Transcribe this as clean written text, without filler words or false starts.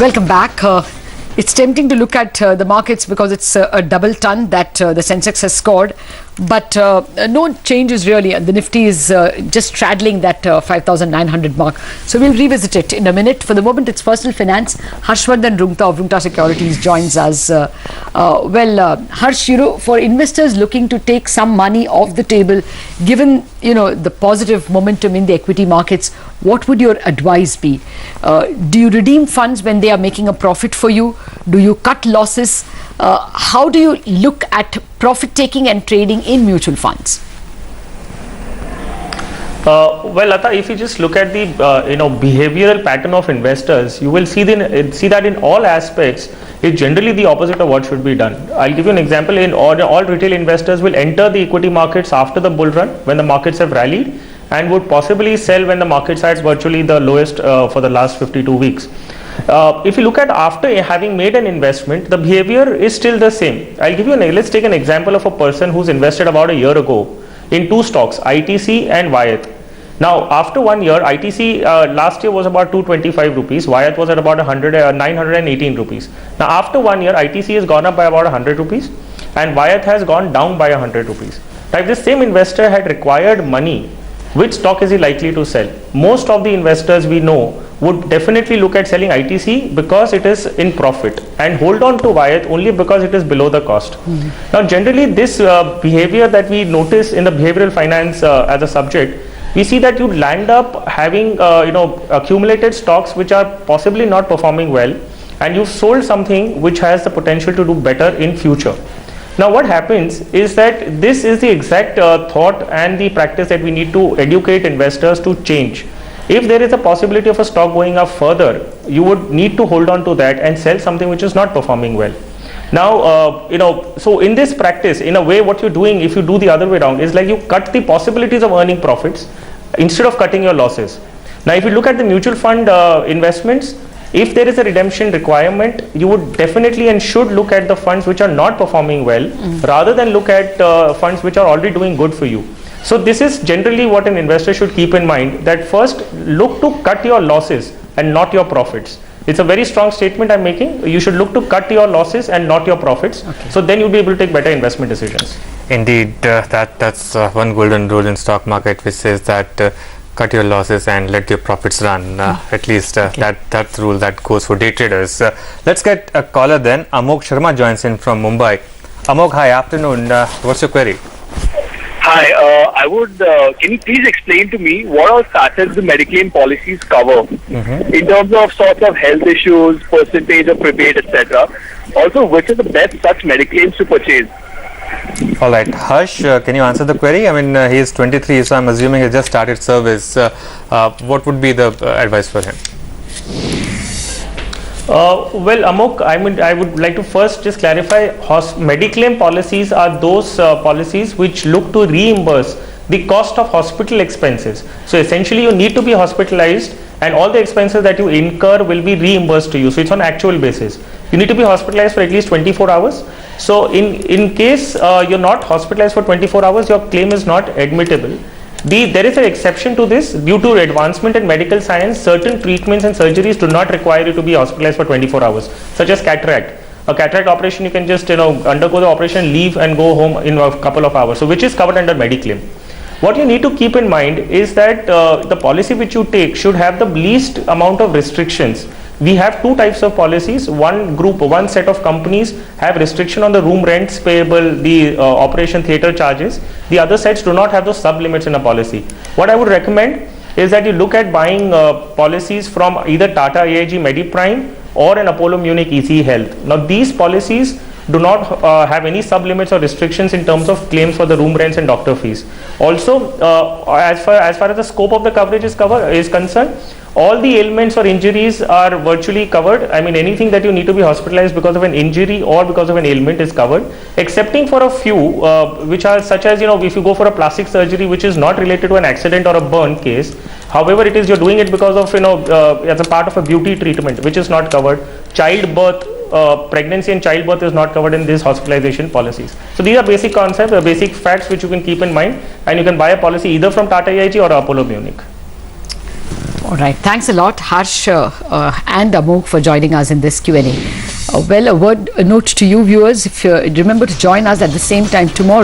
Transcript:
Welcome back. It's tempting to look at the markets because it's a double ton that the Sensex has scored, but no changes really. The Nifty is just straddling that 5,900 mark. So we'll revisit it in a minute. For the moment, it's personal finance. Harshvardhan Rungta of Rungta Securities joins us. Harsh, for investors looking to take some money off the table, given the positive momentum in the equity markets, what would your advice be? Do you redeem funds when they are making a profit for you? Do you cut losses? How do you look at profit taking and trading in mutual funds? Lata, if you just look at the behavioral pattern of investors, you will see that in all aspects it's generally the opposite of what should be done. I'll give you an example. In all retail investors will enter the equity markets after the bull run when the markets have rallied, and would possibly sell when the markets are virtually the lowest for the last 52 weeks. If you look at after having made an investment, the behavior is still the same. I'll give you let's take an example of a person who's invested about a year ago in two stocks, ITC and Wyeth. Now, after 1 year, ITC last year was about 225 rupees, Wyeth was at about 918 rupees. Now, after 1 year, ITC has gone up by about 100 rupees and Wyeth has gone down by 100 rupees. Now, if this same investor had required money, which stock is he likely to sell? Most of the investors we know would definitely look at selling ITC because it is in profit and hold on to Wyeth only because it is below the cost. Now, generally this behavior that we notice in the behavioral finance as a subject, we see that you land up having accumulated stocks which are possibly not performing well, and you've sold something which has the potential to do better in future. Now, what happens is that this is the exact thought and the practice that we need to educate investors to change. If there is a possibility of a stock going up further, you would need to hold on to that and sell something which is not performing well. Now, so in this practice, in a way, what you're doing, if you do the other way around, is like you cut the possibilities of earning profits instead of cutting your losses. Now, if you look at the mutual fund investments, if there is a redemption requirement, you would definitely and should look at the funds which are not performing well, rather than look at funds which are already doing good for you. So this is generally what an investor should keep in mind, that first look to cut your losses and not your profits. It's a very strong statement I'm making. You should look to cut your losses and not your profits. Okay. So then you'll be able to take better investment decisions. Indeed, that's one golden rule in stock market, which says that cut your losses and let your profits run. At least that's the rule that goes for day traders. Let's get a caller then. Amok Sharma joins in from Mumbai. Amok, hi, afternoon. What's your query? Hi, can you please explain to me what all facets the Mediclaim policies cover in terms of sorts of health issues, percentage of rebate, etc. Also, which are the best such Mediclaims to purchase? All right, Harsh, can you answer the query? I mean, he is 23, so I'm assuming he just started service. What would be the advice for him? Amok, I would like to first just clarify, Mediclaim policies are those policies which look to reimburse the cost of hospital expenses. So essentially you need to be hospitalized and all the expenses that you incur will be reimbursed to you. So it's on actual basis. You need to be hospitalized for at least 24 hours. So in case you're not hospitalized for 24 hours, your claim is not admittable. There is an exception to this. Due to advancement in medical science, certain treatments and surgeries do not require you to be hospitalized for 24 hours, such as cataract. A cataract operation, you can just undergo the operation, leave and go home in a couple of hours, so which is covered under Mediclaim. What you need to keep in mind is that the policy which you take should have the least amount of restrictions. We have two types of policies. One set of companies have restriction on the room rents payable, the operation theatre charges. The other sets do not have those sub-limits in a policy. What I would recommend is that you look at buying policies from either Tata AIG Mediprime or an Apollo Munich EC Health. Now, these policies do not have any sub-limits or restrictions in terms of claims for the room rents and doctor fees. Also, as far as the scope of the coverage is concerned, all the ailments or injuries are virtually covered. I mean, anything that you need to be hospitalized because of an injury or because of an ailment is covered, excepting for a few which are such as, if you go for a plastic surgery which is not related to an accident or a burn case, however it is you're doing it because of, as a part of a beauty treatment, which is not covered. Childbirth, pregnancy and childbirth is not covered in these hospitalization policies. So these are basic concepts, basic facts which you can keep in mind, and you can buy a policy either from Tata AIG or Apollo Munich. All right. Thanks a lot, Harsh and Amok, for joining us in this Q&A. A note to you viewers, if you remember to join us at the same time tomorrow.